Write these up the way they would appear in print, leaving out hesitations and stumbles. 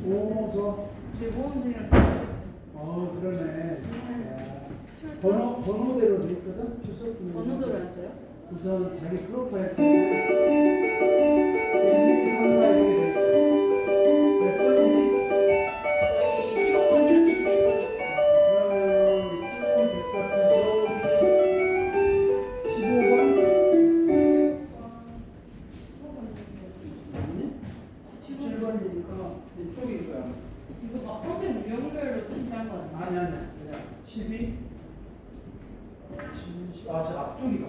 오, 좋아. 제 모험생이랑 같이 했어요. 그러네. 번호대로 돼 있거든? 주소. 번호대로 앉아요? 우선 자기 프로파일 1, 2, 3, 4 이렇게 돼 있어. 몇 번이니? 저희 15번이랑 21번이요. 그러면 이쪽은 될것 같은데 15번? 아니? 17번이니까 이쪽일 거야. 이거 막 선배 명별로 진짜한 거 아니야? 아니 그냥 12? 저 앞쪽이다.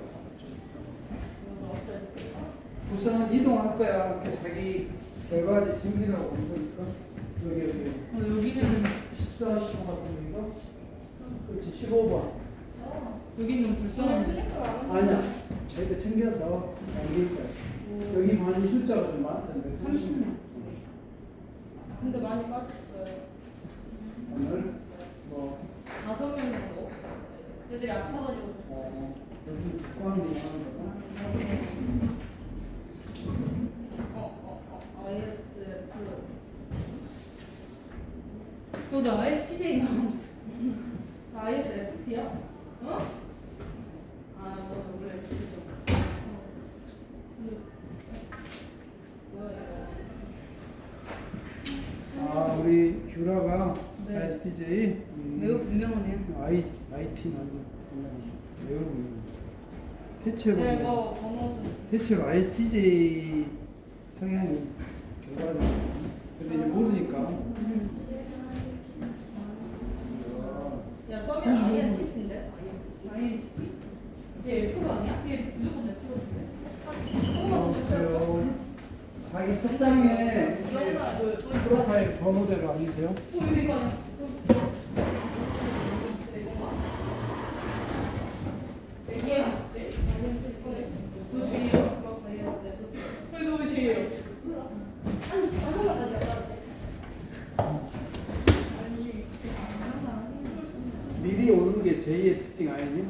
우선 이동할 거야. 이렇게 자기 결과지 챙기라고 온 거니까. 여기. 여기는 14, 15 같은 거니까. 그렇지, 15번. 여기는 불쌍한데. 아니야. 저희가 챙겨서 남길 거야. 여기 많이 숫자가 좀 많던데. 30명. 근데 많이 빠졌어요. 오늘 뭐 5명은 없어요. 애들이 아파가지고. 여기 국광이 하는 거다. IS 너도 ISTJ 나와. ISFP야? 어? 너 원래 우리 규라가 네. ISTJ. 매우 분명하네요. IT 완전 매우 분명. 대체로 이거 번호 좀. 대체로 ISTJ 성향이 결과잖아. 근데 이제 모르니까. 야, 저기 INTP인데? 얘 F로 아니야? 얘 무조건 F로인데. 글쎄요. 자기 책상에 프로파일 번호대로 앉으세요. 이거 아니야? 얘야. 너 제이야? 왜 너왜 제이야? 미리 오는 게 제2의 특징 아니니?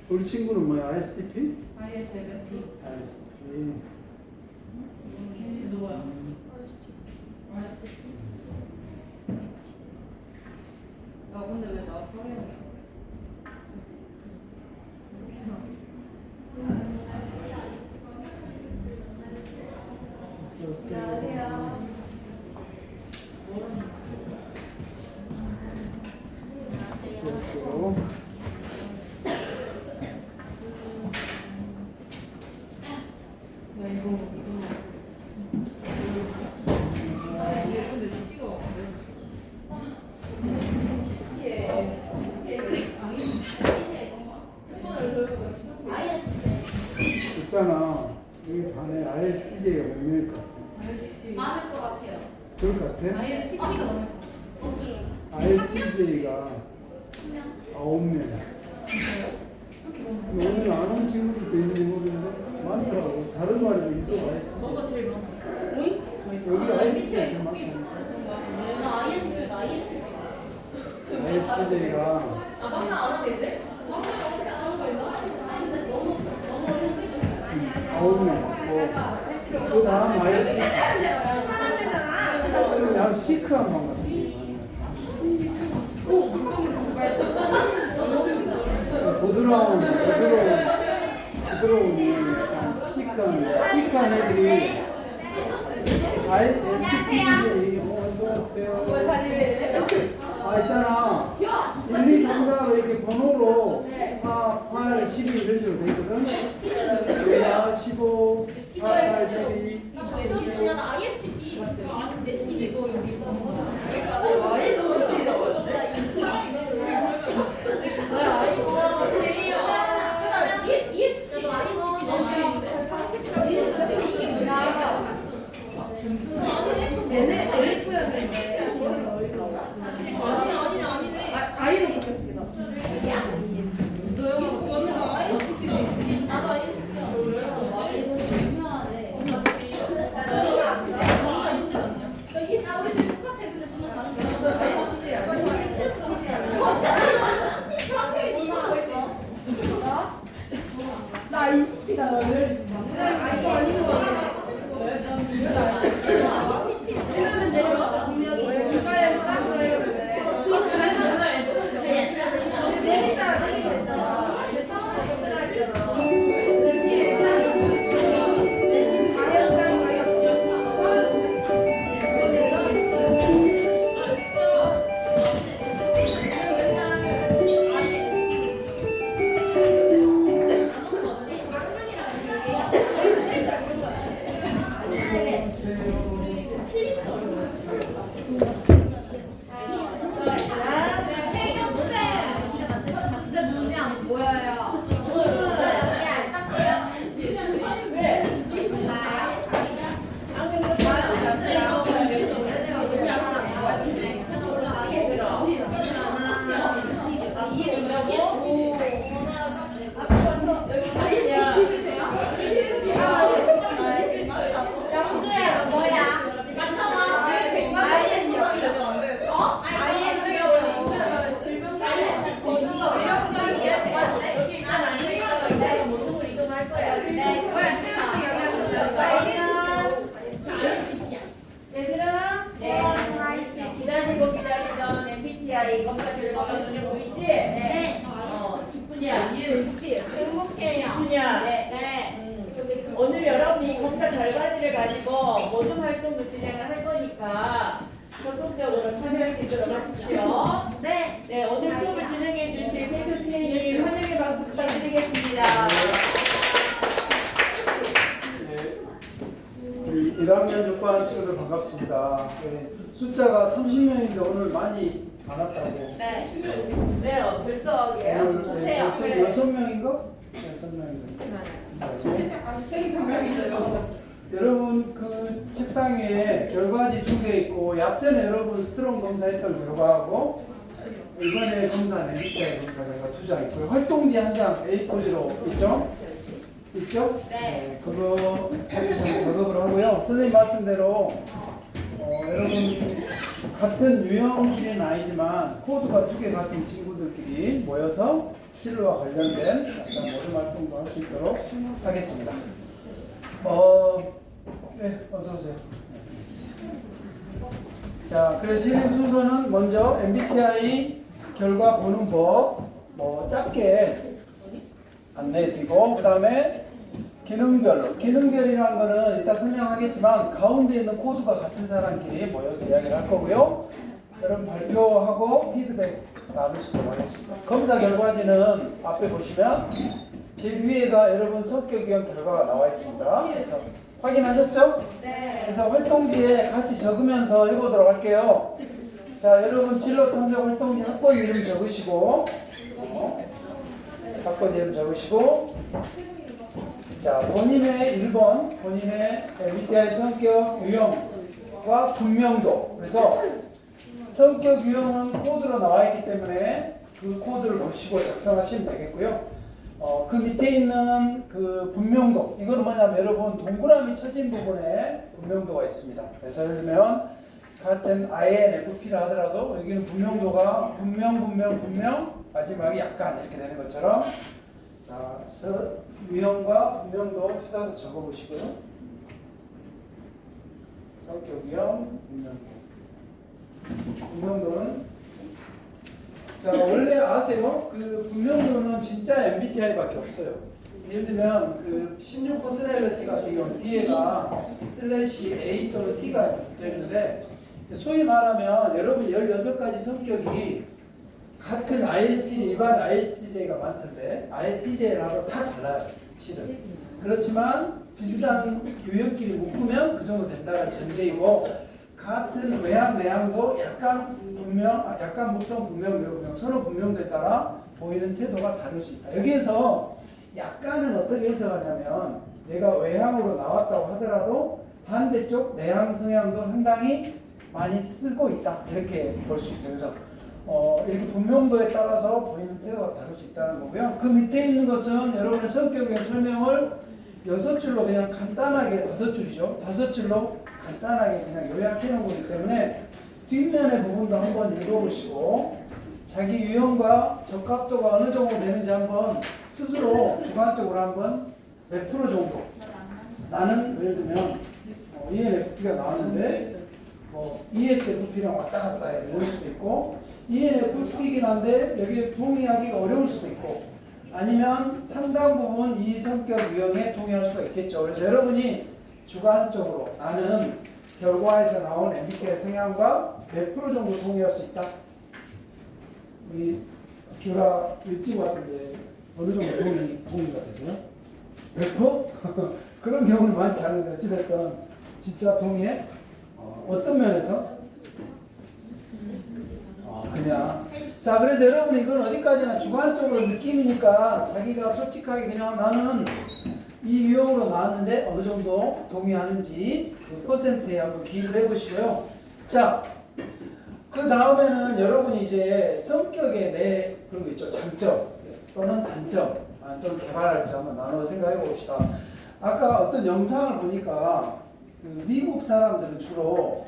우리 친구는 뭐야? ISTP? ISFP. ISTP. 김씨 누구야? 나 근데 왜나 서울이야? 안녕하세요. 있어. 나 이거 있잖아. 여기 반에 ISTJ가 몇 명일 것 같아? 많을 것 같아요. 그럴 것 같아? ISTP가 많을 것 ISTJ가 9명. 오늘 안 온 친구들도 있는지 모르겠는데 많더라고. 다른 말이 유독 ISTJ. 너가 제일 많아. 여기 ISTJ가 제일 많다. 나 INTP가 ISTP. ISTJ가 방금 안 하고 있는데? 방금 어떻게 안 하고 있나? 아니, 너무 어려워. 9명. 그 다음 ISTJ. 좀 약간 시크한 방 같은 거. 부드러운 시크한 애들이 ISTJ 어서오세요. 있잖아 1, 2, 3, 4로 이렇게 번호로 4, 8, 12 이런 식으로 돼 있거든. 얘야 15, 4, 8, 12 야, 나 ISTP. 내 TV도 여기 아니네. 아이로 보겠습니다. 나도 ISTP. 나 IP다. 아니, 아니, 뭐야요? 왜? 영주야 뭐야? 맞춰봐. 아이엔 얘들아, 기다리고 기다리던 MBTI 검사 결과가 눈에 보이지? 네. 기쁘냐? 행복해요. 기쁘냐? 네. 오늘 여러분이 검사 결과지를 가지고 모든 활동도 진행을 할 거니까 적극적으로 참여할 수 있도록 하십시오. 네. 네, 오늘 수업을 진행해 주실 페이크 선생님 환영의 박수 부탁드리겠습니다. 우리 1학년 6반 친구들 반갑습니다. 숫자가 30명인데 오늘 많이 안 왔다고. 네. 왜요? 결석이에요? 오늘 좋대요. 벌써 네. 6명인가? 6명인가? 여러분 그 책상 위에 결과지 2개 있고 앞전에 여러분 스트롱 검사했던 결과하고 이번에 검사한 MBTI 검사 결과 2장 있고요. 활동지 1장 A4지로 있죠? 있죠? 네. 그거 좀 작업을 하고요. 선생님 말씀대로 여러분 같은 유형끼리는 아니지만 코드가 2개 같은 친구들끼리 모여서 진로와 관련된 어떤 모든 활동도 할 수 있도록 하겠습니다. 네, 어서 오세요. 자, 그래서 시리 순서는 먼저 MBTI 결과 보는 법, 짧게 안내해드리고, 그 다음에 기능별이라는 거는 이따 설명하겠지만 가운데 있는 코드가 같은 사람끼리 모여서 이야기를 할 거고요. 여러분 발표하고 피드백 나누시도록 하겠습니다. 검사 결과지는 앞에 보시면 제일 위에가 여러분 성격 유형 결과가 나와 있습니다. 그래서 확인하셨죠? 네. 그래서 활동지에 같이 적으면서 해보도록 할게요. 자, 여러분 진로 탐정 활동지 학번 이름 적으시고, 학번 이름 적으시고, 자, 본인의 1번, 본인의 MBTI 성격 유형과 분명도. 그래서 성격 유형은 코드로 나와 있기 때문에 그 코드를 보시고 작성하시면 되겠고요. 그 밑에 있는 그 분명도, 이거는 뭐냐면 여러분 동그라미 쳐진 부분에 분명도가 있습니다. 그래서 예를 들면 같은 INFP를 하더라도 여기는 분명도가 분명 마지막에 약간 이렇게 되는 것처럼, 자, 유형과 분명도 찾아서 적어보시고요. 성격 유형, 분명도는 자, 원래 아세요? 그 분명도는 진짜 MBTI밖에 없어요. 예를 들면 그 16 퍼스널리티 같은 경우 뒤에가 /A 또는 T가 되는데, 소위 말하면 여러분 16가지 성격이 같은 ISTJ, 일반 ISTJ가 많던데 ISTJ라도 다 달라요, 실은. 그렇지만 비슷한 유형끼리 묶으면 그 정도 된다는 전제이고, 같은 외향도 약간 보통 분명, 서로 분명도에 따라 보이는 태도가 다를 수 있다. 여기에서 약간은 어떻게 해석하냐면, 내가 외향으로 나왔다고 하더라도 반대쪽 내향 성향도 상당히 많이 쓰고 있다, 이렇게 볼 수 있어요. 그래서 이렇게 분명도에 따라서 보이는 태도가 다를 수 있다는 거고요. 그 밑에 있는 것은 여러분의 성격의 설명을 6줄로 그냥 간단하게, 5줄이죠. 5줄로 간단하게 그냥 요약해 놓은 거기 때문에 뒷면의 부분도 한번 읽어보시고 자기 유형과 적합도가 어느 정도 되는지 한번 스스로 주관적으로 한번 몇 프로 정도, 나는 예를 들면 ENFP가 나왔는데 ESFP랑 왔다 갔다 해 이럴 수도 있고, ENFP이긴 한데 여기에 동의하기가 어려울 수도 있고, 아니면 상당 부분 이 성격 유형에 동의할 수가 있겠죠. 그래서 여러분이 주관적으로 나는 결과에서 나온 MBTI 성향과 몇 프로 정도 동의할 수 있다. 우리 교라 일찍 왔던데 어느 정도 동의가 되세요? 100%? 그런 경우는 많지 않은데 어찌됐든 진짜 동의해? 어떤 면에서? 그냥 자, 그래서 여러분 이건 어디까지나 주관적으로 느낌이니까 자기가 솔직하게 그냥 나는 이 유형으로 나왔는데 어느 정도 동의하는지 그 퍼센트에 한번 기입을 해보시고요. 자, 그 다음에는 여러분이 이제 성격의 내 그런 거 있죠. 장점 또는 단점 또는 개발할 점 한번 나눠 생각해 봅시다. 아까 어떤 영상을 보니까 그 미국 사람들은 주로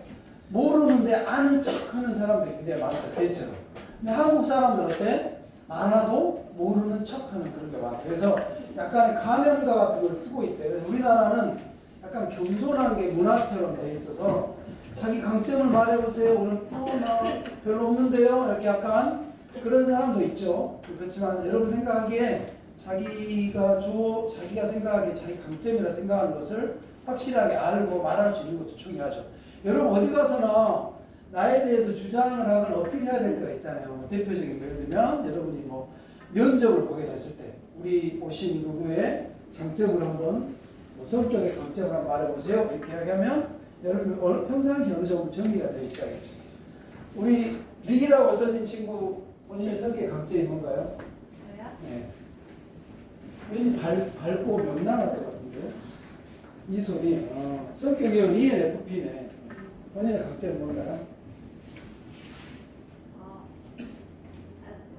모르는데 아는 척하는 사람들이 굉장히 많다. 대체로. 근데 한국 사람들은 어때? 알아도 모르는 척하는 그런 게 많아요. 그래서 약간 가면가 같은 걸 쓰고 있대요. 그래서 우리나라는 약간 겸손한 게 문화처럼 돼 있어서 자기 강점을 말해보세요. 오늘 나 별로 없는데요. 이렇게 약간 그런 사람도 있죠. 그렇지만 여러분 생각하기에 자기가 생각하기에 자기 강점이라 생각하는 것을 확실하게 알고 말할 수 있는 것도 중요하죠. 여러분 어디 가서나 나에 대해서 주장을 하거나 어필해야 될 때가 있잖아요. 뭐 대표적인 예를 들면 여러분이 뭐 면접을 보게 됐을 때 우리 오신 누구의 장점을 한번 뭐 성격의 강점을 한번 말해보세요. 이렇게 이야기하면 여러분 평상시 어느 정도 정리가 되어 있어야겠죠. 우리 리라고 써진 친구 본인의 성격의 강점이 뭔가요? 저요? 네. 왠지 밝고 명랑할 것 같은데 이 소리 성격이 ENFP네. 본인의 강점이 뭔가요?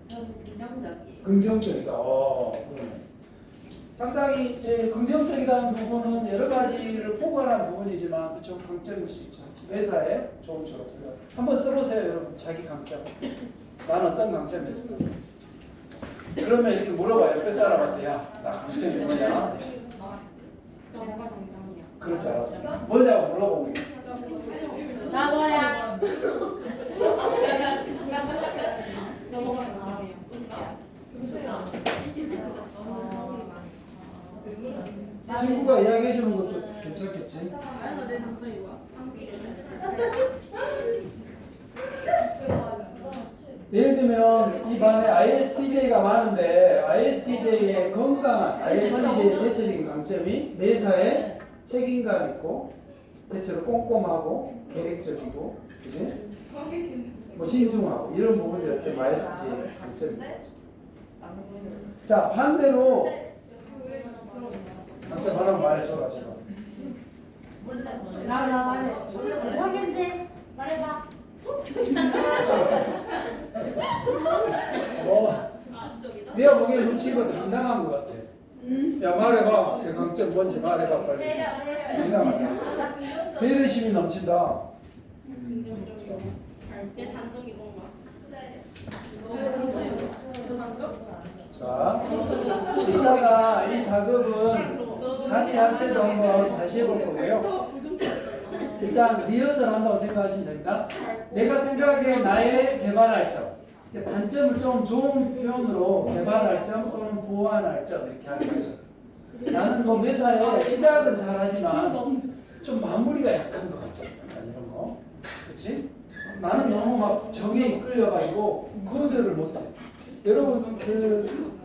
저는 긍정적이에요. 긍정적이다. 그러네. 상당히 긍정적이다는 부분은 여러 가지를 포괄한 부분이지만 좀 강점일 수 있죠. 회사에 좋은 조언. 한번 써보세요, 여러분. 자기 강점. 난 어떤 강점이 있을까? 그러면 이렇게 물어봐요. 옆에 사람한테 야, 나 강점이 뭐냐? 뭐가 정상이야? 그렇지 않았어. 뭐냐고 물어보는 게. 나 뭐야? 저거가 정상이야. 친구가 이야기해 주는 것도 괜찮겠지? 내 장점이 뭐야? 예를 들면 이 반에 ISTJ가 많은데 ISTJ의 건강한 ISTJ의 대체적인 강점이 매사에 책임감 있고 대체로 꼼꼼하고 계획적이고 그지? 뭐 신중하고 이런 부분들이 어떤 ISTJ의 강점입니다. 자 반대로 강점 하나 말해줘라 지금. 나 말해. 성현지 말해봐. 네가 보기에 눈치가 당당한 것 같아. 야 말해봐. 그 강점 뭔지 말해봐 빨리. 당당하다. 배려심이 넘친다. 내 단점이 뭔가? 자, 이따가 이 작업은 같이 할 때도 한번 다시 해볼 거고요. 일단 리허설 한다고 생각하시면 됩니다. 내가 생각하기에 나의 개발할 점, 단점을 좀 좋은 표현으로 개발할 점 또는 보완할 점 이렇게 하는 거죠. 나는 뭐 매사에 시작은 잘하지만 좀 마무리가 약한 것 같아. 약간 이런 거. 그렇지? 나는 너무 막 정에 이끌려가지고 거절을 못해. 여러분 그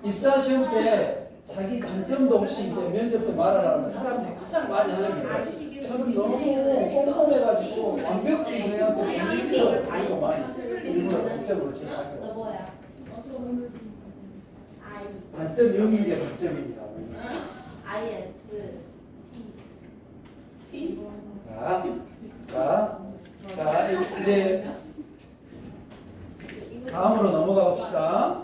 입사 시험 때 자기 단점도 없이 이제 면접도 말하라면 사람들이 가장 많이 하는 게 저는 너무 꼼꼼해가지고 완벽주의해갖고 힘들어 그런 거 많이 일부러 단점으로 제시하는 너 거죠. 뭐야? I 단점 0인 게 단점입니다. INFP. 자 이제 다음으로 넘어가 봅시다.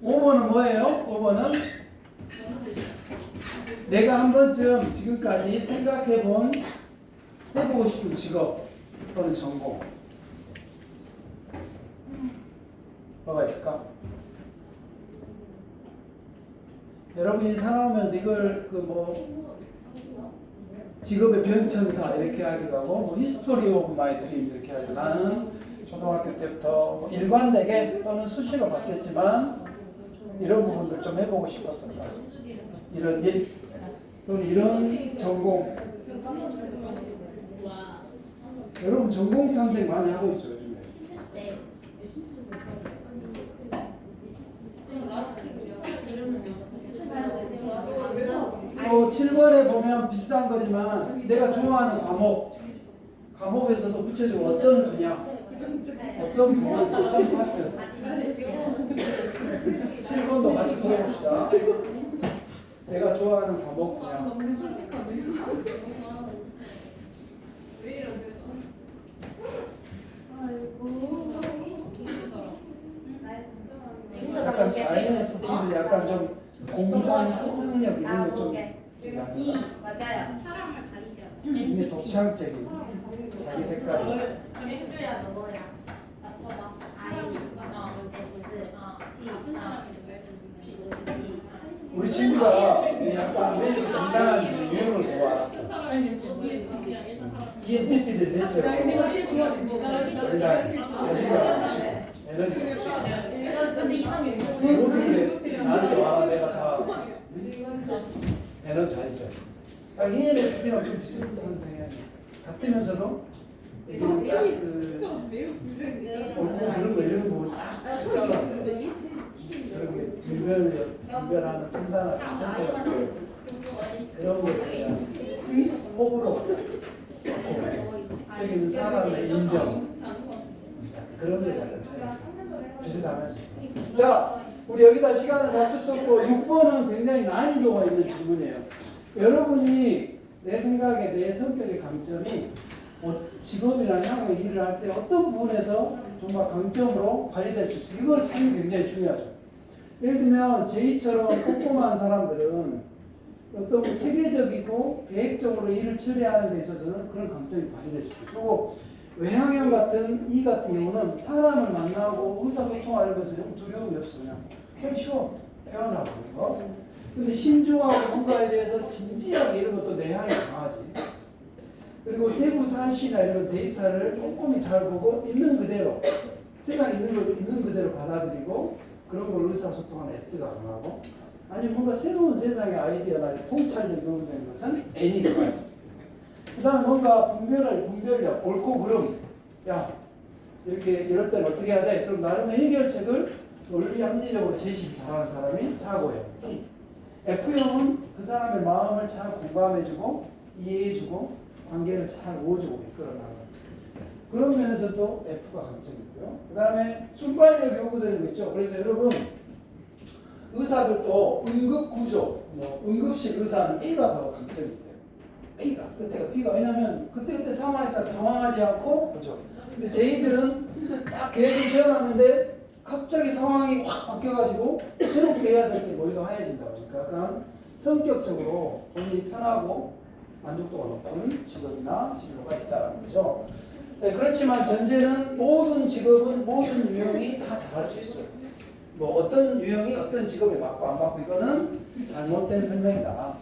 5번은 뭐예요? 5번은 내가 한 번쯤 지금까지 생각해본 해보고 싶은 직업 또는 전공 뭐가 있을까? 여러분이 살아오면서 이걸 그 뭐 직업의 변천사 이렇게 하기도 하고 뭐 히스토리 오브 마이 드림 이렇게 하죠. 나는 초등학교 때부터 뭐 일관되게 또는 수시로 바뀌었지만 이런 부분들 좀 해보고 싶었습니다. 이런 일 또는 이런 전공. 여러분 전공 탐색 많이 하고 있죠 요즘에. 네. 7번에 보면 비슷한 거지만 내가 좋아하는 과목에서도 구체적으로 어떤 분야 어떤 부분, 어떤 파트? 7번도 같이 들어봅시다. 내가 좋아하는 과목 그냥. 너무 솔직하네. 왜 이러지? 약간 사이언스 분들 약간 좀 공상, 상상력 이런 거좀 맞아요. 사람을 가리지 않아. 굉장히 독창적인 자기 색깔이. 맥주야 너 뭐야? 맞춰봐. 아이 무슨 우리 친구가 약간 매일 건강한 유형을 보고 알았어. ENTP들 대체로 원래 자신감 넘치고 에너지가 넘치고 근데 이상해. 모든 게 나한테 와라 내가 다 에너자이저. ENFP랑 좀 비슷한 성향이 같으면서도 이게는 딱그 옳고 그런 거 이런 거 딱 적절하세요. 그런 게 분별하는 판단하는 선택하는 그런 것에 대한 호불호 저기 있는 사람의 인정 그런 데 약간 차이 비슷하면서 자 우리 여기다 시간을 다 썼고 6번은 굉장히 난이도가 있는 질문이에요. 여러분이 내 생각에 내 성격의 강점이 직업이나 향후에 일을 할 때 어떤 부분에서 정말 강점으로 발휘될 수 있어요. 이걸 찾는 게 굉장히 중요하죠. 예를 들면 제이처럼 꼼꼼한 사람들은 어떤 체계적이고 계획적으로 일을 처리하는 데 있어서는 그런 강점이 발휘될 수 있고 그리고 외향형 같은 이 같은 경우는 사람을 만나고 의사소통하는 것은 두려움이 없어 그냥 쉬워 표현하고 이거 근데 신중하고 뭔가에 대해서 진지하게 이런 것도 내향이 강하지 그리고 세부 사실이나 이런 데이터를 꼼꼼히 잘 보고 있는 그대로 세상에 있는 걸 있는 그대로 받아들이고 그런 걸 의사소통하는 S가 강하고 아니면 뭔가 새로운 세상의 아이디어나 통찰력 이런 되는 것은 N이 들어가 있습니다. 그 다음에 뭔가 분별력, 옳고 그름 야 이렇게 이럴 때는 어떻게 해야 돼? 그럼 나름의 해결책을 논리 합리적으로 제시 잘하는 사람이 사고예요. T. F형은 그 사람의 마음을 잘 공감해주고 이해해주고 관계를 잘 모아주고 이끌어나가는 그런 면에서도 F가 강점이고요. 그 다음에 순발력 요구되는 거 있죠. 그래서 여러분 의사들도 응급구조, 응급실 의사는 A가 더 강점이 돼요. B가 그때가 B가 왜냐면 그때 상황에 따라 당황하지 않고 그렇죠. 근데 저희들은 딱 계획을 세워놨는데 갑자기 상황이 확 바뀌어가지고 새롭게 해야 될 때 머리가 하얘진다 보니까 약간 성격적으로 본인이 편하고 만족도가 높은 직업이나 진로가 있다는 거죠. 네, 그렇지만 전제는 모든 직업은 모든 유형이 다 잘할 수 있어요. 뭐 어떤 유형이 어떤 직업에 맞고 안 맞고 이거는 잘못된 설명이다.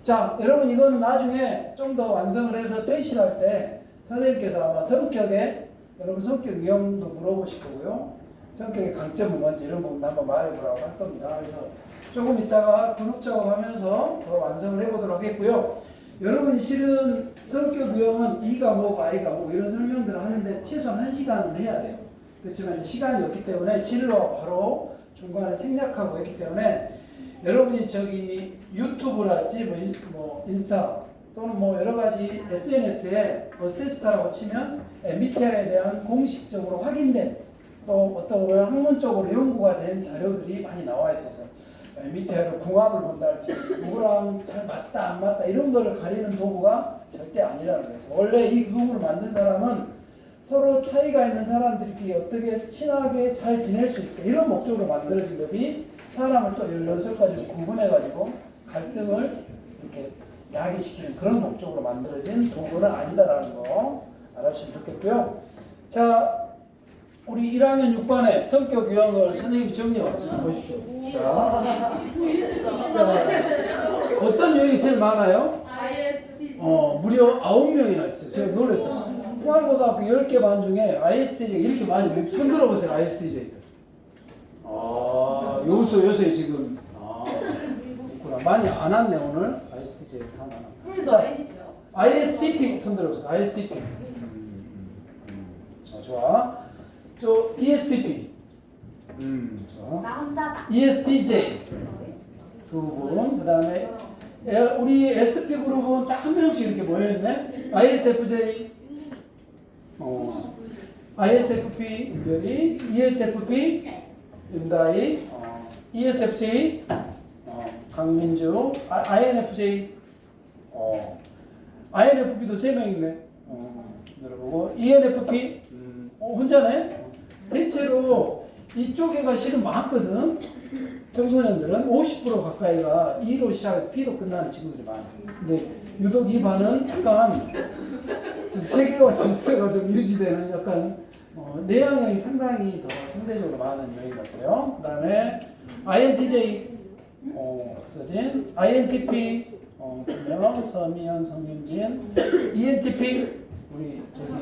자, 여러분 이건 나중에 좀 더 완성을 해서 퇴실할 때 선생님께서 아마 성격에 여러분 성격 유형도 물어보실 거고요. 성격의 강점은 뭔지 이런 부분 한번 말해보라고 할 겁니다. 그래서 조금 이따가 근육 작업하면서 더 완성을 해보도록 하겠고요. 여러분이 실은 성격 유형은 이 과목, I 과목 이런 설명들을 하는데 최소한 1시간은 해야 돼요. 그렇지만 시간이 없기 때문에 진로 바로 중간에 생략하고 했기 때문에 여러분이 저기 유튜브랄지 뭐 인스타 또는 뭐 여러 가지 SNS에 어세스타라고 치면 MBTI에 대한 공식적으로 확인된 또 어떤 학문적으로 연구가 된 자료들이 많이 나와 있어서 MBTI로 궁합을 본다 할지 누구랑 잘 맞다 안 맞다 이런 거를 가리는 도구가 절대 아니라는 거예요. 원래 이 도구를 만든 사람은 서로 차이가 있는 사람들끼리 어떻게 친하게 잘 지낼 수 있을까 이런 목적으로 만들어진 거지 사람을 또 16가지로 구분해가지고 갈등을 이렇게 야기시키는 그런 목적으로 만들어진 도구는 아니다라는 거 알아주시면 좋겠고요. 자, 우리 1학년 6반의 성격 유형을 선생님이 정리해 왔습니다. 보십시오. 자, 어떤 유형이 제일 많아요? IST. 무려 9명이나 있어요. 제가 놀랐어요. 중앙고등학교 10개 반 중에 ISTJ가 이렇게 많이 손 들어보세요. ISTJ들. 요소에 지금 있구나. 많이 안 왔네 오늘. ISTJ 다 많아. 자, ISTP 손 들어보세요. ISTP. 자, 좋아. 저 ESTP. 좋아. 나 혼자다. ESTJ. 두 분. 그 다음에 우리 SP 그룹은 딱 한 명씩 이렇게 모여있네. ISFJ. ISFP 윤별이, ESFP 윤다희, ESFJ 강민주, INFJ INFP도 3명 있네. 들어보고 ENFP 혼자네. 대체로 이쪽에가 실은 많거든. 청소년들은 50% 가까이가 E로 시작해서 P로 끝나는 친구들이 많아. 근데 유독 이 반은 약간 좀 세계와 질서가 좀 유지되는 약간 내향형이 상당히 더 상대적으로 많은 유형인 것 같아요. 그 다음에 INTJ 서진, INTP 김영, 서미연, 성윤진, ENTP 우리 저기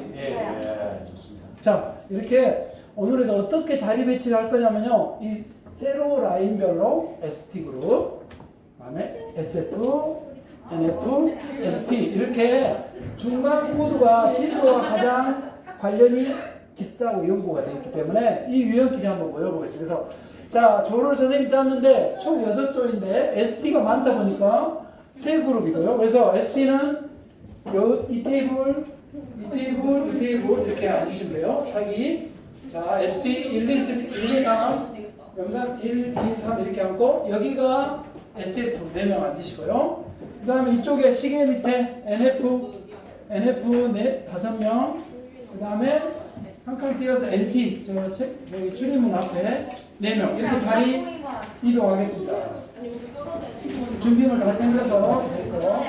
좋습니다. 자 이렇게 오늘에서 어떻게 자리 배치를 할 거냐면요. 이 세로 라인별로 ST 그룹, 그다음에 SF, NF, LT 이렇게 중간 코드가 진도와 가장 관련이 깊다고 연구가 되어 있기 때문에 이 유형끼리 한번 모여보겠습니다. 그래서 자 조를 선생님 짰는데 총 6조인데 ST가 많다 보니까 3그룹이고요. 그래서 ST는 이 테이블 이렇게 앉으시면 돼요. 자기 자 ST 1, 2, 3 영상 1, 2, 3 이렇게 앉고 여기가 SF 4명 앉으시고요. 그 다음에 이쪽에 시계 밑에 NF 5명 그 다음에 한 칸 띄어서 LT 여기 출입문 앞에 4명 이렇게 자리 이동하겠습니다. 준비물 다 챙겨서 제 거.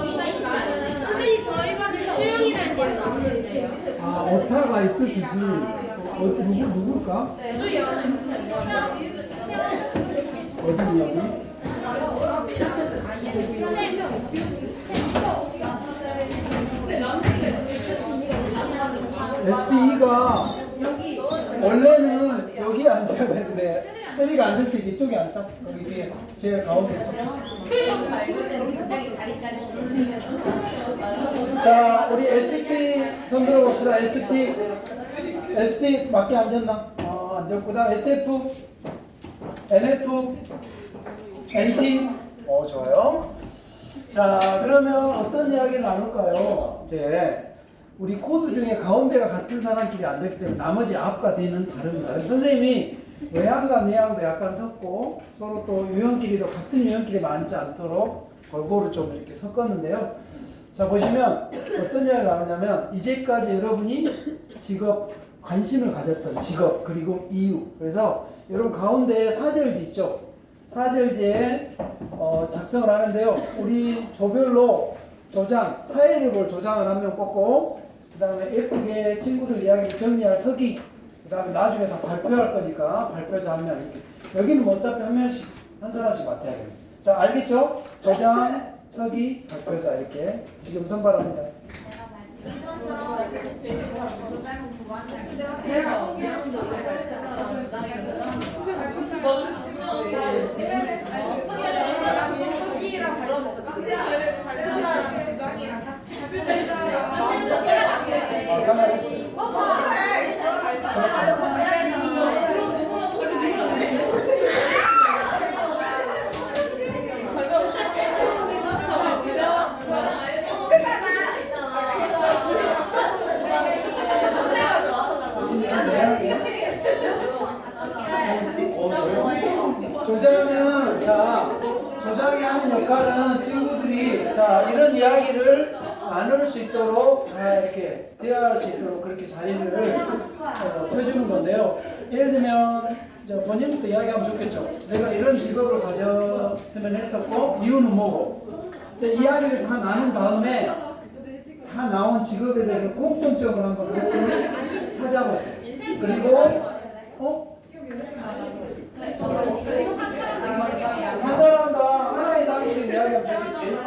선생님 저희 반에 수영이라는 애가 나오는데요. 오타가 있을 수 있으니 누굴까? 수영. 어디 여기? SDE가 원래는 여기 앉아야 되는데 쓰리가 앉았으니까 이쪽에 앉자. 여기 뒤에 제일 가운데. 자, 우리 ST 손 들어봅시다. ST 맞게 앉았나? 앉았고, 다 SF, NF, NT. 좋아요. 자, 그러면 어떤 이야기를 나눌까요? 이제 우리 코스 중에 가운데가 같은 사람끼리 앉았기 때문에 나머지 앞과 뒤는 다릅니다. 선생님이 외향과 내향도 약간 섞고 서로 또 유형끼리도 같은 유형끼리 많지 않도록 골고루 좀 이렇게 섞었는데요. 자 보시면 어떤 이야기를 나누냐면 이제까지 여러분이 직업 관심을 가졌던 직업 그리고 이유 그래서 여러분 가운데에 사절지 있죠. 사절지에 작성을 하는데요. 우리 조별로 조장 사회를 볼 조장을 한 명 뽑고 그 다음에 예쁘게 친구들 이야기를 정리할 서기 그 다음에 나중에 다 발표할 거니까 발표자 한 명 이렇게 여기는 뭐 어차피 한 명씩 한 사람씩 맡아야 돼요. 자 알겠죠? 조장, 서기, 발표자 이렇게 지금 선발합니다. 상관없어요. 조장은 조장이 하는 역할은 친구들이 이런 이야기를 나눌 수 있도록 이렇게 대화할 수 있도록 그렇게 자리를 펴주는 건데요. 예를 들면 본인부터 이야기하면 좋겠죠. 내가 이런 직업을 가졌으면 했었고 이유는 뭐고 이야기를 다 나눈 다음에 다 나온 직업에 대해서 공통점을 한번 같이 찾아보세요. 그리고 한 사람당 하나의 사실을 이야기하면 되겠지.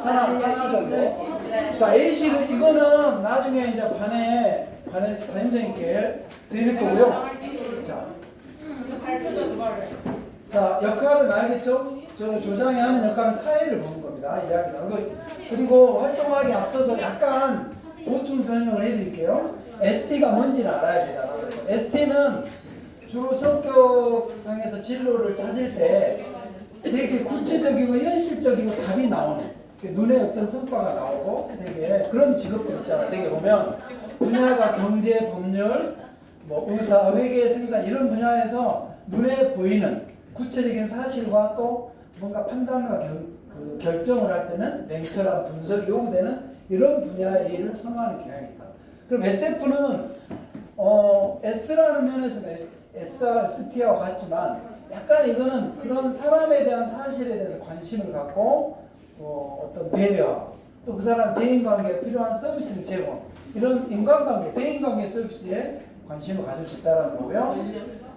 하나 정도. 자, A씨는 이거는 나중에 이제 반에서 담임자님께 드릴 거고요. 자, 역할은 알겠죠? 저 조장이 하는 역할은 사회를 보는 겁니다. 이야기를. 그리고 활동하기 앞서서 약간 보충 설명을 해드릴게요. ST가 뭔지를 알아야 되잖아요. ST는 주로 성격상에서 진로를 찾을 때 되게 구체적이고 현실적이고 답이 나오는, 눈에 어떤 성과가 나오고 되게 그런 직업들 있잖아요. 되게 보면 분야가 경제, 법률, 뭐 의사, 회계, 생산 이런 분야에서 눈에 보이는 구체적인 사실과 또 뭔가 판단과 결정을 할 때는 냉철한 분석이 요구되는 이런 분야의 일을 선호하는 경향이 있다. 그럼 SF는 S라는 면에서는 S와 ST와 같지만 약간 이거는 그런 사람에 대한 사실에 대해서 관심을 갖고 어떤 배려하고 또 그 사람 대인관계에 필요한 서비스를 제공, 이런 인간관계, 대인관계 서비스에 관심을 가질 수 있다는 거고요.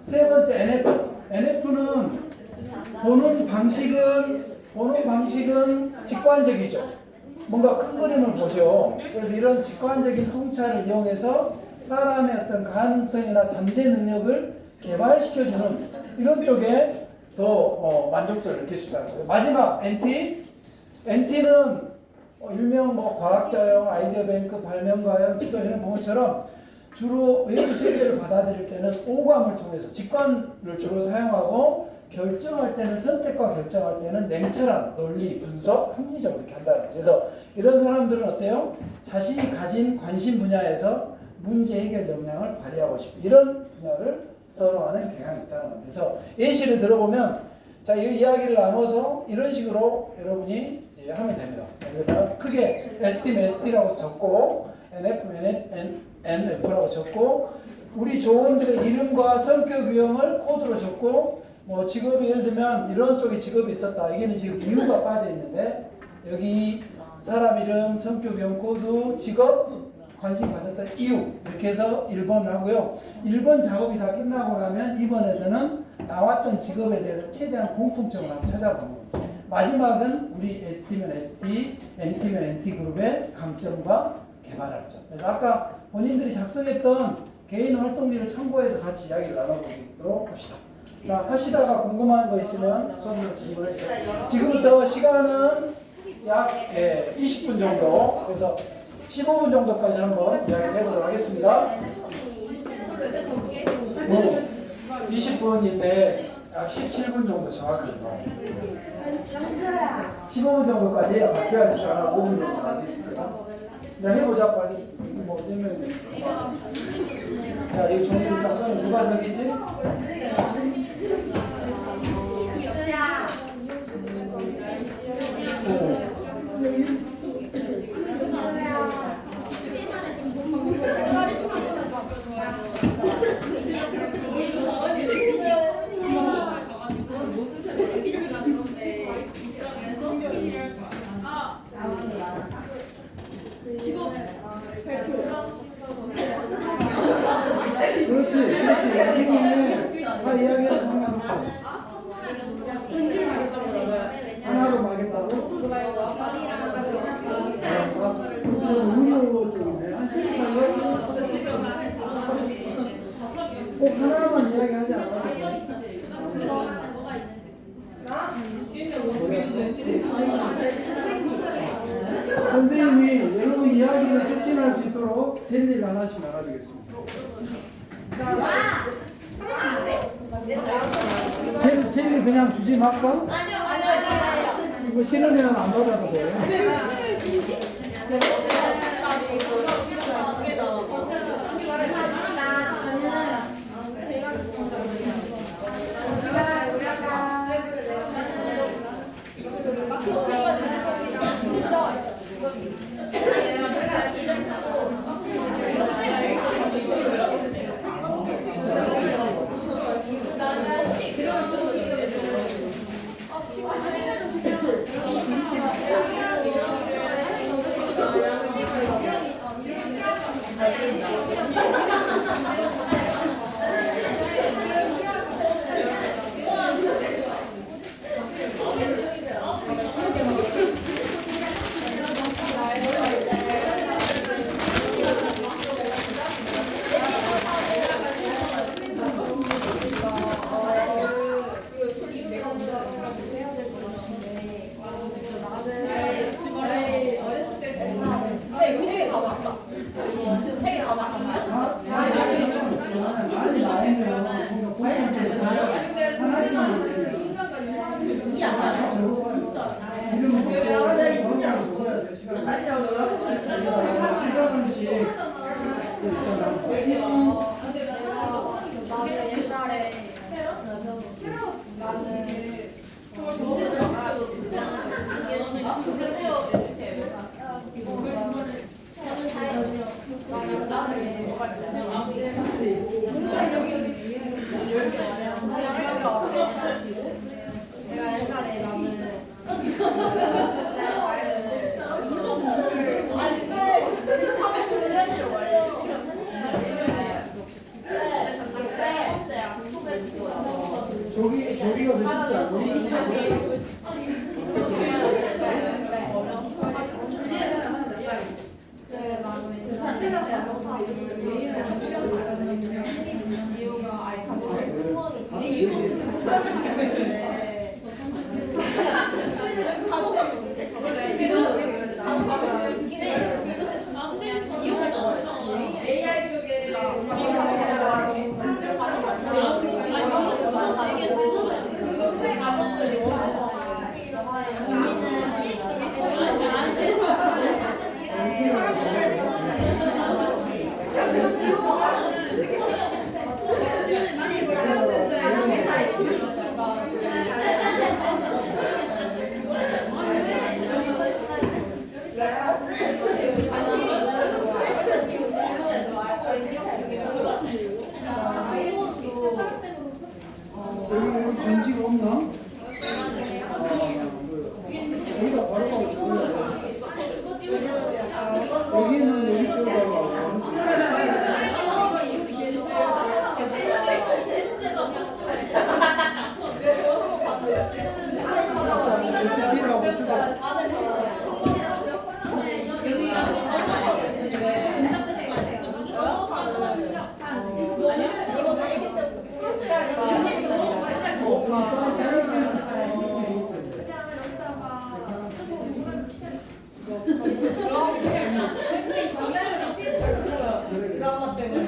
세 번째 NF는 보는 방식은 직관적이죠. 뭔가 큰 그림을 보죠. 그래서 이런 직관적인 통찰을 이용해서 사람의 어떤 가능성이나 잠재 능력을 개발시켜주는 이런 쪽에 더 만족도를 느낄 수 있다는 거예요. 마지막 NT는 일명 과학자형, 아이디어 뱅크, 발명가형, 직관이라는 부분처럼 주로 외부 세계를 받아들일 때는 오감을 통해서 직관을 주로 사용하고 결정할 때는 선택과 결정할 때는 냉철한 논리, 분석, 합리적으로 이렇게 한다는 거죠. 그래서 이런 사람들은 어때요? 자신이 가진 관심 분야에서 문제 해결 역량을 발휘하고 싶은 이런 분야를 선호하는 경향이 있다는 겁니다. 그래서 예시를 들어보면 자, 이 이야기를 나눠서 이런 식으로 여러분이 이제 하면 됩니다. 그러면 크게 ST면 ST라고 적고 NF면 NF라고 적고 우리 조원들의 이름과 성격 유형을 코드로 적고 뭐 직업이 예를 들면 이런 쪽에 직업이 있었다. 이게는 지금 이유가 빠져 있는데 여기 사람 이름, 성격 유형 코드, 직업, 관심 가졌던 이유 이렇게 해서 1번을 하고요. 1번 작업이 다 끝나고 나면 2번에서는 나왔던 직업에 대해서 최대한 공통점을 한번 찾아보는 거예요. 마지막은 우리 ST면 ST, NT면 NT 그룹의 강점과 개발할 점. 그래서 아까 본인들이 작성했던 개인 활동비를 참고해서 같이 이야기를 나눠보도록 합시다. 자, 하시다가 궁금한 거 있으면 손으로 질문해 주세요. 지금부터 시간은 약 20분 정도, 그래서 15분 정도까지 한번 이야기를 해보도록 하겠습니다. 20분인데 약 17분 정도 정확하게 15분 정도까지 발표할 시간은 5분 정도 하겠습니다. 그냥 해보자 빨리. 뭐 되면 자, 이 종이 일단 누가 적이지? 그렇지. 나중에 다 이야기를 상관없고 하나로 하겠다고? 의료 쪽이네. 꼭 하나만 이야기하지 않아도 선생님이 여러분 이야기를 촉진할 수 있도록 젤리를 하나씩 나눠주겠습니다. 젤리 그냥 주지 말까? 이거 싫으면 안 받아도 돼. 내가 옛날에 나는 저기가 더 쉽지 않니? AI 쪽에 여기 전지가 없나? 여기다 바로 가고 저기다 여기는 여기 쪽으로 SP라고 쓰고 드라마 때문에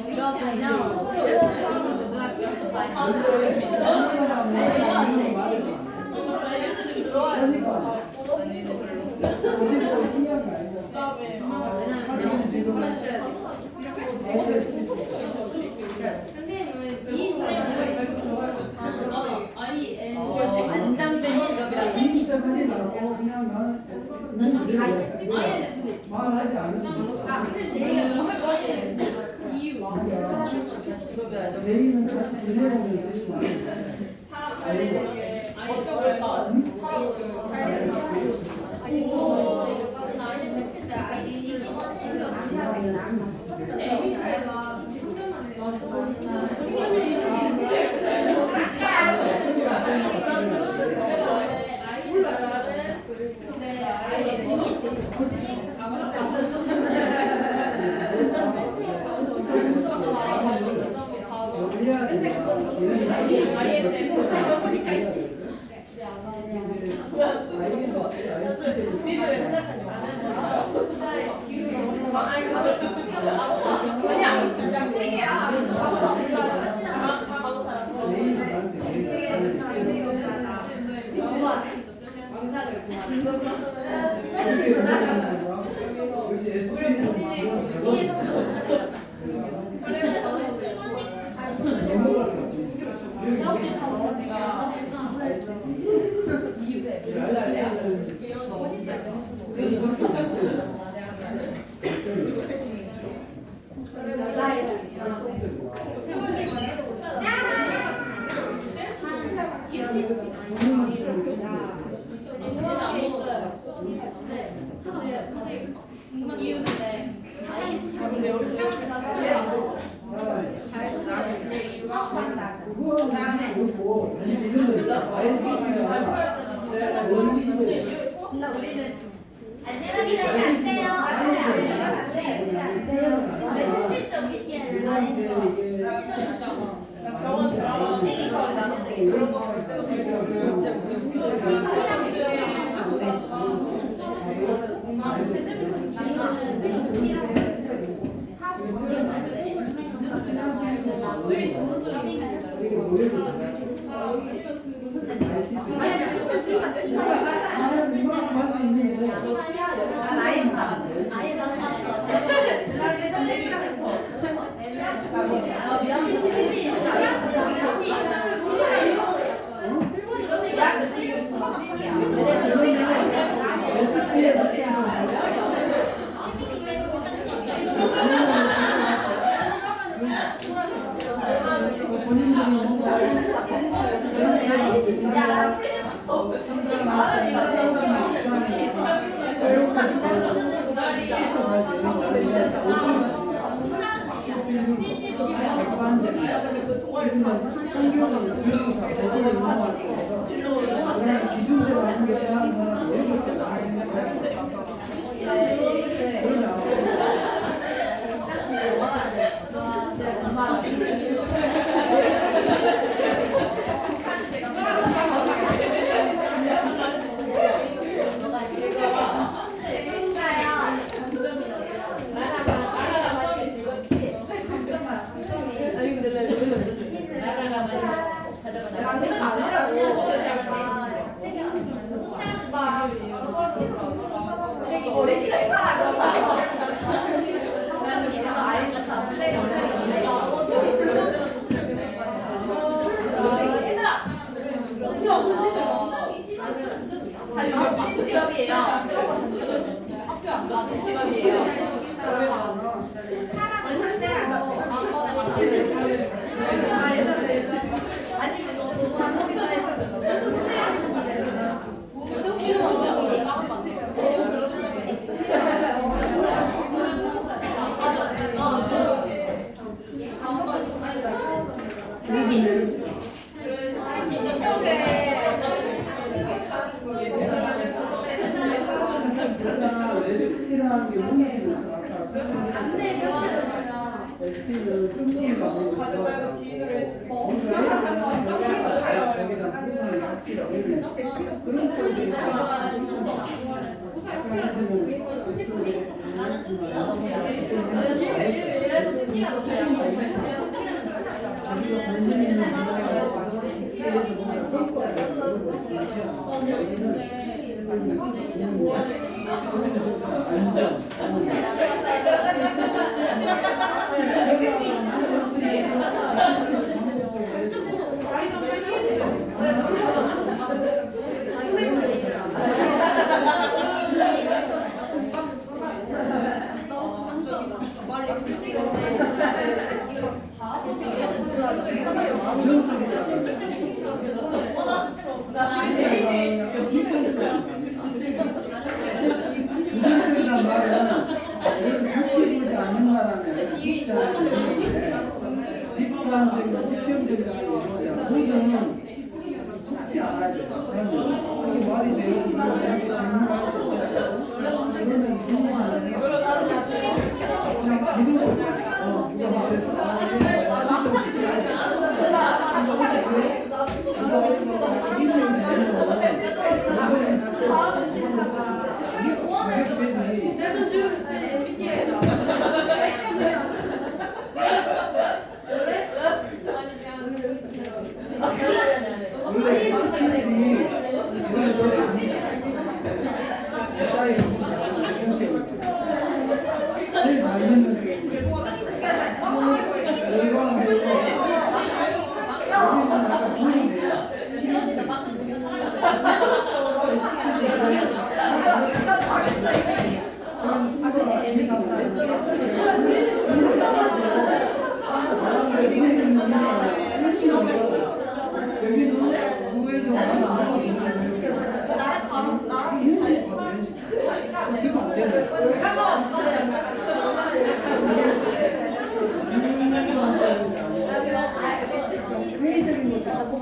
지가 그냥 안장된 직업이라 인정하지 말고 그냥 나는 말하지 않으면 제이는 같이 지내보면 되지 역시 SP는 미안. 기준대로 하는 게 편한 사람은 왜 그렇게 그러냐? 직업이에요. 학교 안 가. 직업이에요. ST라는 게 뭔지를 아까 설명했는데 ST는 끈기가 아니고 거기다 구성이 확실하고 그런 쪽들이 자기가 관심 있는 분야에 가서 그래서 뭔가 성과를 이런 걸 안전. 부정적이란 말은 좋게 보지 않는다라는 좋지 않은 의미인데 비판적이나 비평적이라는 게 뭐냐 그거는 속지 않아야죠 살면서 이게 말이 돼요 이렇게 질문할 수 있어요 그러면 이 진실은 그냥 믿어버려 누가 말했다 원래 스킬이 이런 거 제일 잘 믿는 게 여기는 약간 돈이 돼야 여기는 구에서 많이 나가거든요. 어떻게 안 되는 회의적인 것도 하고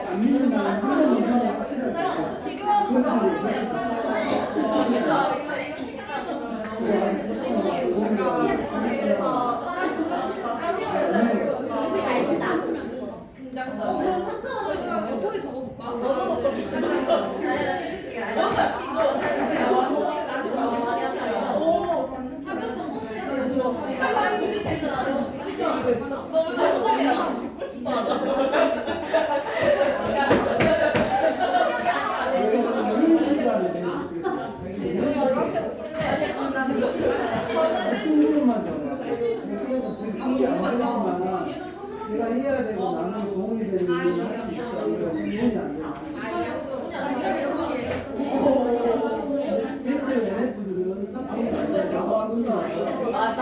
안 믿는다는 그런 의견이 확실하게 어떻게 적어볼까? 내가 해야 되고 나는 도움이 되는 일을 할 수 있어. 이런 기분이 안 돼. 대체 MF들은 맞아.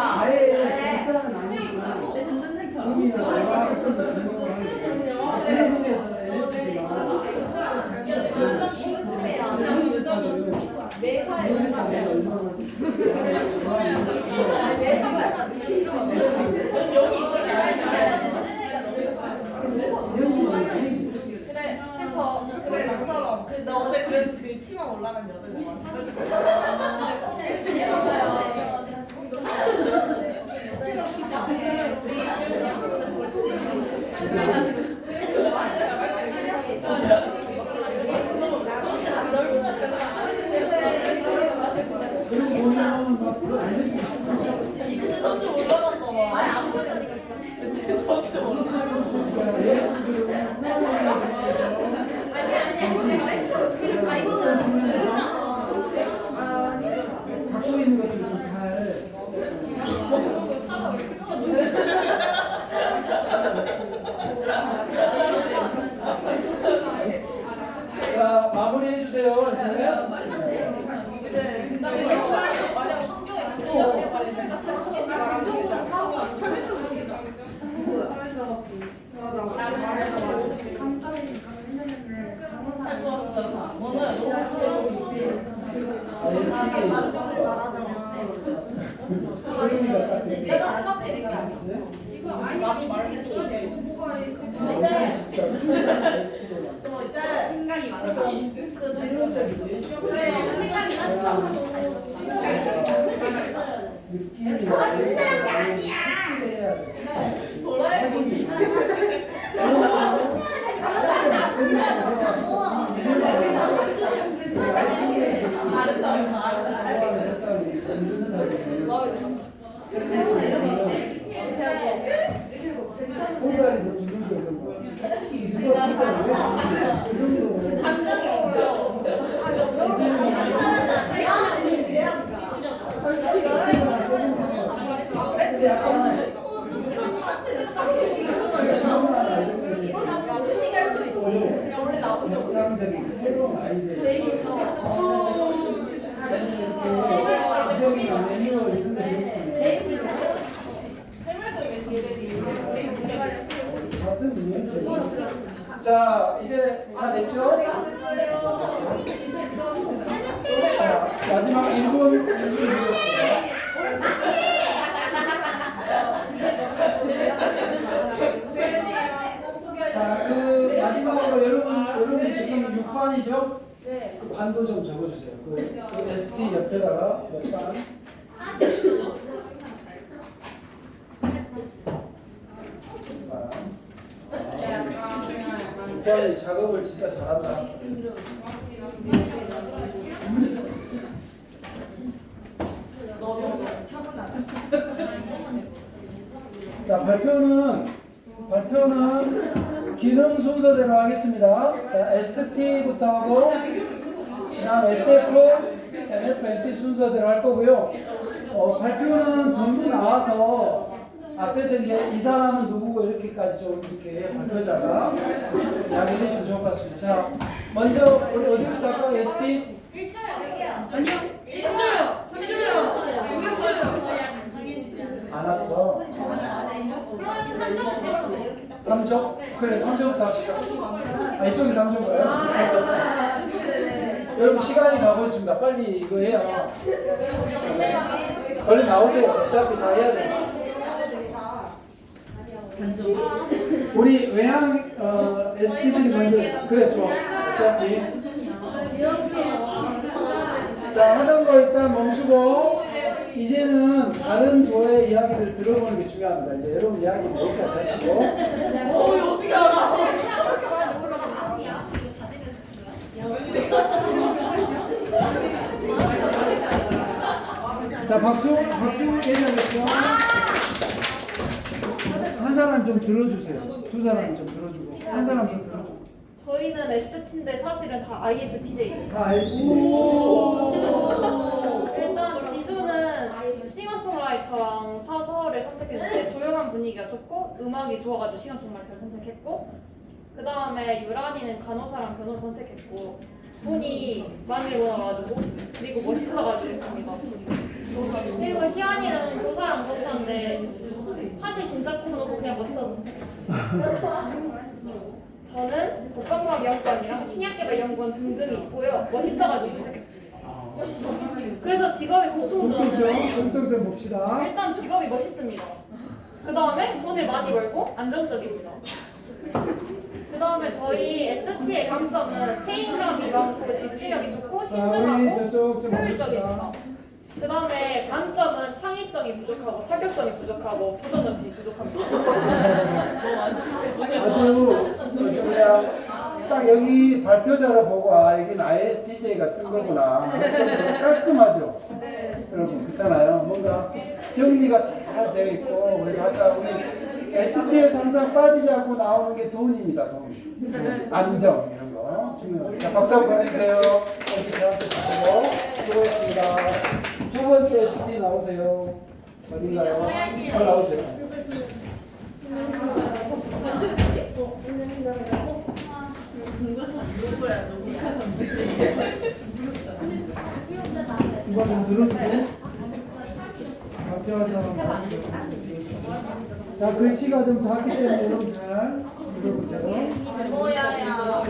점수 올라갔어. 아니 안 보이니까 진짜. 점수 올라갔어. 그러니까 여러분들은 상황에 갖고 있는 것들 좀 잘. 자, 마무리해 주세요. 이제. 내가 아까 배린 게 아니지. 이거 아니 말했지. 생각이 많아. 실용적이지. 생각이 많아. 느낌이 아, 진짜란 게 아니야. 확실해야 돼. 도라에몽이. 공간이 더 두들겨 있는 거야. 누가 공간이 그 정도로. 감정이 어려워. 근데 약간 역장적인 새로운 아이디어. 기적이나 매뉴얼 이런 거 있으면 같은 의미인데. 자, 이제 다 됐죠? 자, 마지막 1분 드리겠습니다. 자, 그 마지막으로 여러분 지금 6반이죠? 그 반도 좀 적어주세요. 그 ST 옆에다가 몇 반? 6반이 작업을 진짜 잘한다. 자, 발표는 기능 순서대로 하겠습니다. 자, ST부터 하고, 그 다음 SF, NFNT 순서대로 할 거고요. 발표는 전부 나와서 앞에서 이제 이 사람은 누구고 이렇게까지 좀 이렇게 발표자가 이야기해 주시면 좋을 것 같습니다. 자, 먼저 우리 어디부터 할까요? ST? 안 왔어. 3조? 그래, 3조부터 합시다. 아, 이쪽이 3조인가요? 여러분, 시간이 가고 있습니다. 빨리 이거 해야. 얼른 나오세요. 어차피 다 해야 돼. 우리 외향 ST들이 먼저. 그래, 좋아. 어차피. 자, 하던 거 일단 멈추고, 이제는 다른 조의 이야기를 들어보는 게 중요합니다. 이제 여러분 이야기 여기까지 하시고. 어떻게 알아? 자, 박수 얘기하겠죠? 한 사람 좀 들어주세요. 두 사람 좀 들어주고. 한 사람 더 들어주고. 저희는 ST인데 사실은 다 ISTJ예요. 다 알수 일단 지수는 싱어송라이터랑 사서를 선택했는데 조용한 분위기가 좋고 음악이 좋아가지고 싱어송라이터를 선택했고, 그 다음에 유란이는 간호사랑 변호사 선택했고, 돈이 많이 모아가지고 그리고 멋있어가지고 했습니다. 그리고 시안이는 교사랑 검사인데 사실 진짜 꿈은 그냥 멋있어서 저는 국방과학연구원이랑 신약개발연구원 등등이 있고요. 멋있어가지고 선택했습니다. 그래서 직업이 공통점은 공통점 봅시다. 일단 직업이 멋있습니다. 그 다음에 돈을 많이 벌고 안정적입니다. 그 다음에 저희 ST의 강점은 책임감이 많고 집중력이 좋고 자, 우리 신중하고 저쪽 좀 효율적입니다. 봅시다. 그 다음에 단점은 창의성이 부족하고 사교성이 부족하고 부도덕이 부족합니다. 아주 그냥 딱 여기 발표자를 보고 아 이게 ISTJ가 쓴 거구나. 좀 깔끔하죠. 여러분 그렇잖아요. 뭔가 정리가 잘 되어 있고 그래서 아까 우리 SP에서 항상 빠지지 않고 나오는 게 돈입니다. 돈. 안정 이런 거 중요해요. 자, 박수 한번 보내주세요. 여기 저한테 주시고 수고했습니다. 두 번째 SP 나오세요. 어딘가요? 나오세요. 이거 좀 들어주세요. 박태환 사람. 자, 글씨가 좀 작기 때문에 여러분 잘 읽어보세요. 뭐야야.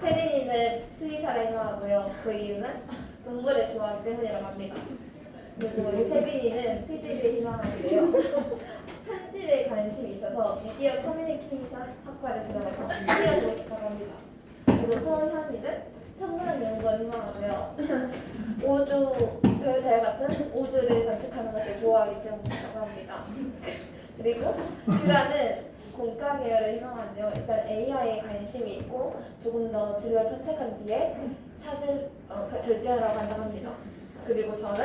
세린이는 수의사를 희망하고요. 그 이유는 동물을 좋아하기 때문이라고 합니다. 그리고 세빈이는 피지를 희망하는데요. 편집에 관심이 있어서 미디어 커뮤니케이션 학과를 들어가서 피디하고 싶다고 합니다. 그리고 소현이는 첨단 연구원 희망하고요. 우주, 별달 같은 우주를 관측하는 것을 좋아하기 때문이라고 합니다. 그리고 유라는 공과 계열을 희망하는데요. 일단 AI에 관심이 있고 조금 더 들려 탐색한 뒤에 결제하라고 한다고 합니다. 그리고 저는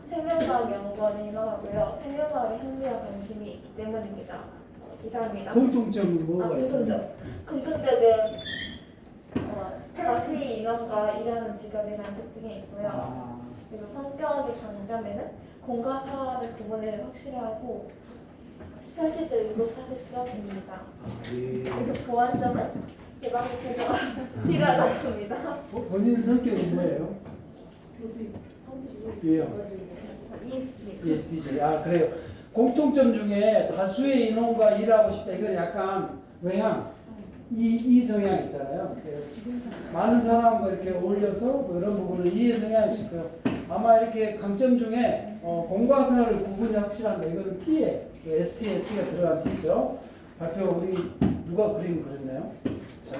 생명과학 연구원을 희망하고요. 생명과학에 흥미와 관심이 있기 때문입니다. 이상입니다. 공통점은 뭐가 있습니까? 공통적인 자세히 인원과 일하는 직업에 대한 특징이 있고요. 그리고 성격의 강점에는 공과 사활의 구분을 확실히 하고 현실적이고 사실스럽습니다. 그리고 보완점은 개방의 태도가 필요하다고 봅니다. 본인 성격이 뭐예요? 왜요? ESTJ. 아, 그래요. 공통점 중에 다수의 인원과 일하고 싶다. 이건 약간 외향. 이 성향 있잖아요. 많은 사람과 이렇게 어울려서 뭐 이런 부분을 이해 성향이 있을 거예요. 아마 이렇게 강점 중에 공과 사를 구분이 확실한다. 이거는 T에 ST에 T가 들어간 T죠. 발표 우리 누가 그림 그렸나요? 자,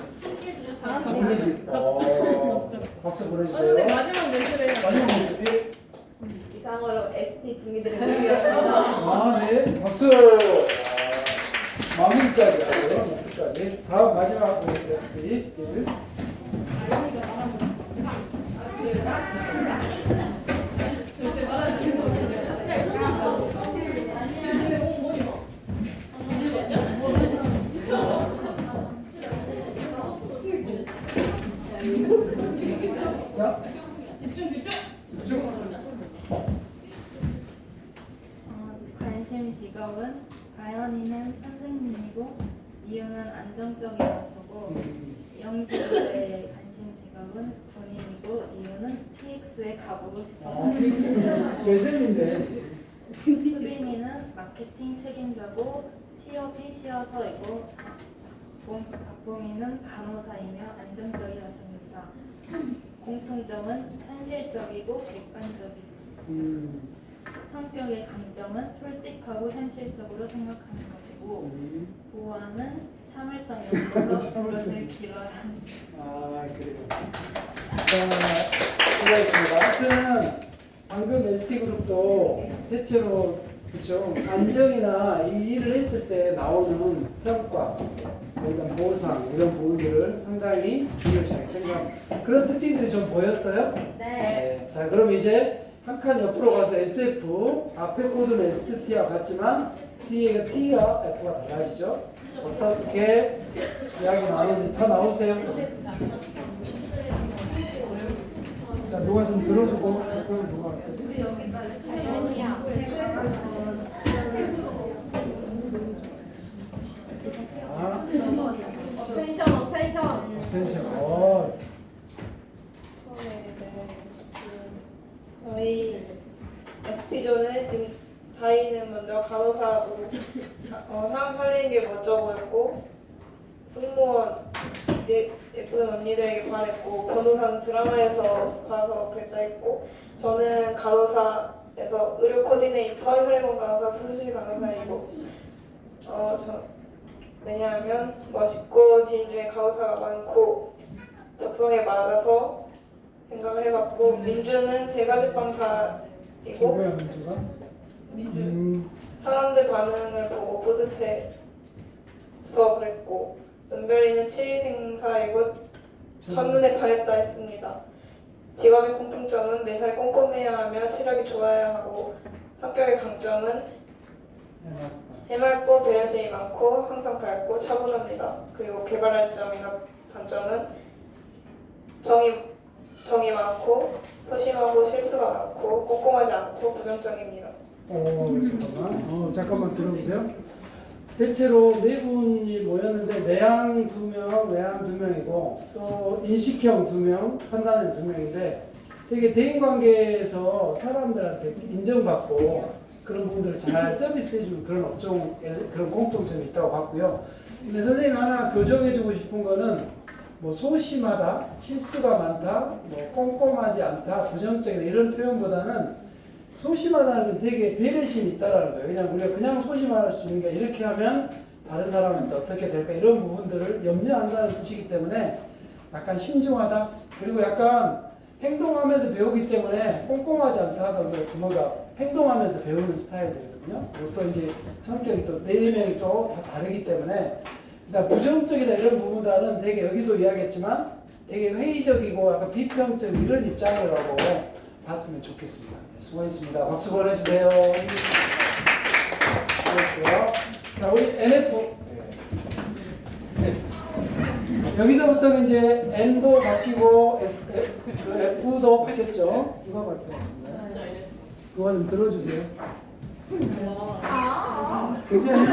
박수 보내주세요. 마지막 멘트를 마지막 멘트. 이상으로 ST 분위기들을 보여주었습니다. 아, 네. 박수. 마무리까지 하고요. 마무리까지. 다음 마지막 ST 1. 자, 집중. 관심 직업은 가연이는 선생님이고 이유는 안정적이라서고 영지의 관심 직업은 군인이고 이유는 PX에 가보고 싶어서 예전인데. 수빈이는 마케팅 책임자고 취업이 쉬어서이고 박봉이는 간호사이며 안정적이라십니다. 공통점은 현실적이고 객관적이고 성격의 강점은 솔직하고 현실적으로 생각하는 것이고 보완은 참을성이 없어서 물을 길어야 합니다. 아, 그래요. 자, 수고하셨습니다. 하여튼 방금 ST그룹도 대체로 그렇죠. 안정이나 이 일을 했을 때 나오는 성과, 이런 보상, 이런 부분들을 상당히 중요시하게 생각합니다. 그런 특징들이 좀 보였어요? 네. 자, 그럼 이제 한 칸 옆으로 가서 SF, 앞에 코드는 ST와 같지만 T가 F가 달라지죠? 어떻게 이야기 나누는지 다 나오세요? 자, 누가 좀 들어주고, 그럼 누가 할 거지? 텐션. 저희 SP조는 다이는 먼저 간호사하고 사람 살리는 게 먼저 보였고 승무원 예쁜 언니들에게 반했고 변호사는 드라마에서 봐서 그랬다 했고 저는 간호사에서 의료 코디네이터, 혈액원 간호사, 수술 간호사이고 왜냐하면 멋있고 지인 중에 간호사가 많고 적성에 맞아서 생각을 해봤고 민주는 제가 제빵사이고 누구야, 민주가? 사람들 반응을 보고 뿌듯해서 그랬고 은별이는 7위 생사이고 첫눈에 반했다 했습니다. 직업의 공통점은 매사에 꼼꼼해야 하며 체력이 좋아야 하고 성격의 강점은 해맑고 배려심이 많고 항상 밝고 차분합니다. 그리고 개발할 점이나 단점은 정이 많고 소심하고 실수가 많고 꼼꼼하지 않고 부정적입니다. 잠깐만 들어보세요. 대체로 네 분이 모였는데 내향 2명, 외향 2명이고 또 인식형 2명, 판단형 2명인데 되게 대인관계에서 사람들한테 인정받고 그런 부분들을 잘 서비스해주는 그런 업종에 그런 공통점이 있다고 봤고요. 근데 선생님이 하나 교정해주고 싶은 거는 뭐 소심하다, 실수가 많다, 뭐 꼼꼼하지 않다, 부정적이다 이런 표현보다는 소심하다는 건 되게 배려심이 있다라는 거예요. 그냥 우리가 그냥 소심할 수 있는 게 이렇게 하면 다른 사람한테 어떻게 될까 이런 부분들을 염려한다는 뜻이기 때문에 약간 신중하다. 그리고 약간 행동하면서 배우기 때문에 꼼꼼하지 않다 하더라도 부모가 행동하면서 배우는 스타일이거든요. 그리고 또 이제 성격이 또 네 명이 또 다 다르기 때문에 일단 부정적이다 이런 부분보다는 되게 여기도 이야기했지만 되게 회의적이고 약간 비평적 이런 입장이라고 봤으면 좋겠습니다. 네, 수고했습니다. 박수 보내주세요. 수고했고요. 자, 우리 NF. 여기서부터는 이제 N도 바뀌고 그 F도 바뀌었죠. 누가 바뀌었나요? 그거 좀 들어주세요. 굉장히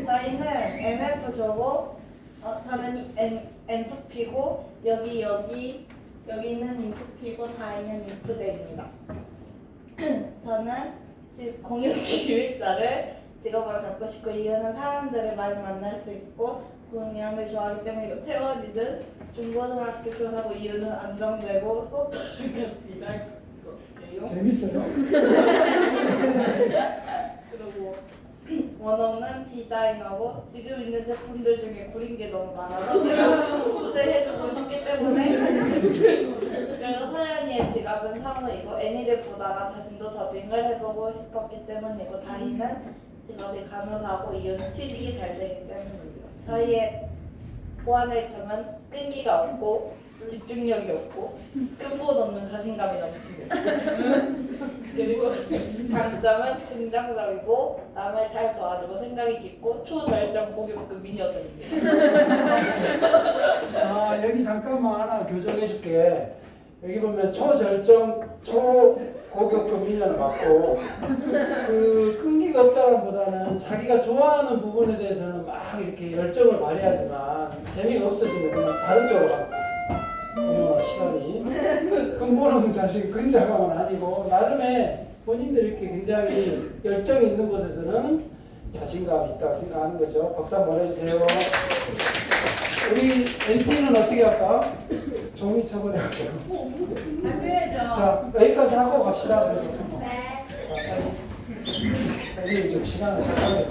저희는 MF조고 저는 NFP고 여기는 인프피고 다이는 인프대입니다. 저는 공유기획사를 직업으로 갖고 싶고 이유는 사람들을 많이 만날 수 있고 공연을 좋아하기 때문이고 채원이는 중고등학교 교사고 이유는 안정되고 수업 중에 비날 것이에요. 재밌어요. 그리고 원호는 디자이너고 지금 있는 제품들 중에 구린 게 너무 많아서 제가 소개해주고 싶기 때문에 그리고 서연이의 직업은 사무이고 애니를 보다가 자신도 더빙을 해보고 싶었기 때문이고 다희는 직업이 간호사고 이유는 취직이 잘 되기 때문입니다. 저희의 보완할 점은 끈기가 없고 집중력이 없고 근본 없는 자신감이 넘칩니다. 그리고 장점은 긍정적이고 남을 잘 도와주고 생각이 깊고 초절정 고교급 미녀들입니다. 여기 잠깐만 하나 교정해줄게. 여기 보면 초절정, 초고교급 미녀는 맞고 그 끈기가 없다는 보다는 자기가 좋아하는 부분에 대해서는 막 이렇게 열정을 발휘하지만 재미가 없어지면 그냥 다른 쪽으로 가고 시간이 근본 없는 자식 근자감은 아니고 나름의 본인들이 이렇게 굉장히 열정이 있는 곳에서는 자신감이 있다고 생각하는 거죠. 박수 한번 보내주세요. 우리 NT는 어떻게 할까? 종이 처벌해가지고. 해야죠. 자, 여기까지 하고 갑시다. 네. 빨리 좀 시간을 잡아야 돼.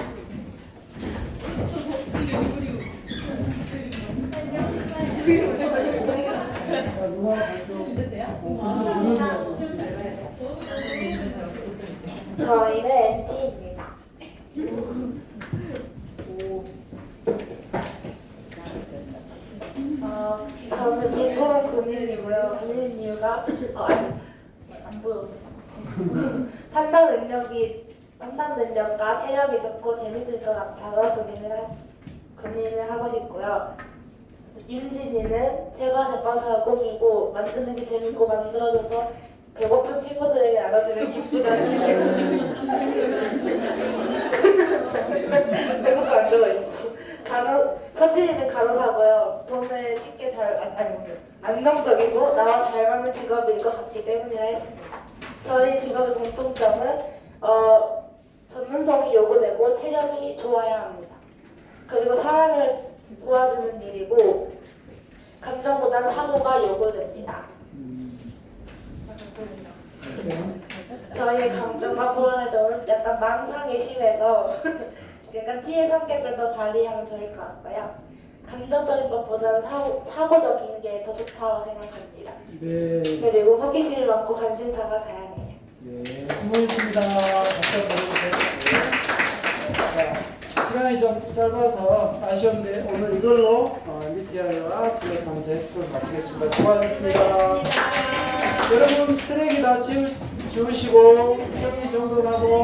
누가 저희는 MT입니다. 저는 딩고랑 군인이고요. 군인 이유가 안 보여. 판단 능력과 체력이 좋고 재밌을 것 같아서 군인을 하고 싶고요. 윤진이는 제가 제빵사가 꿈이고 만드는 게 재밌고 만들어줘서 배고픈 친구들에게 나눠주면 기쁘다는 생각이 배고파 안 들어있어. 서진이는 간호사고요. 돈을 쉽게 안정적이고 나와 잘 맞는 직업일 것 같기 때문이라 했습니다. 저희 직업의 공통점은 전문성이 요구되고 체력이 좋아야 합니다. 그리고 사람을 도와주는 일이고 감정보다는 사고가 요구됩니다. 저희의 강점과 불안할 점은 약간 망상이 심해서 약간 T의 성격을 더 발휘하면 좋을 것 같고요. 감정적인 것보다는 사고적인 게 더 좋다고 생각합니다. 네. 그리고 호기심이 많고 관심사가 다양해요. 네. 수고했습니다. 박수 한번 보내주세요. 짧아서 아쉬운데 오늘 이걸로 MBTI와 지역 탐색 수업을 마치겠습니다. 수고하셨습니다. 여러분 쓰레기 다 지우시고 정리 정돈하고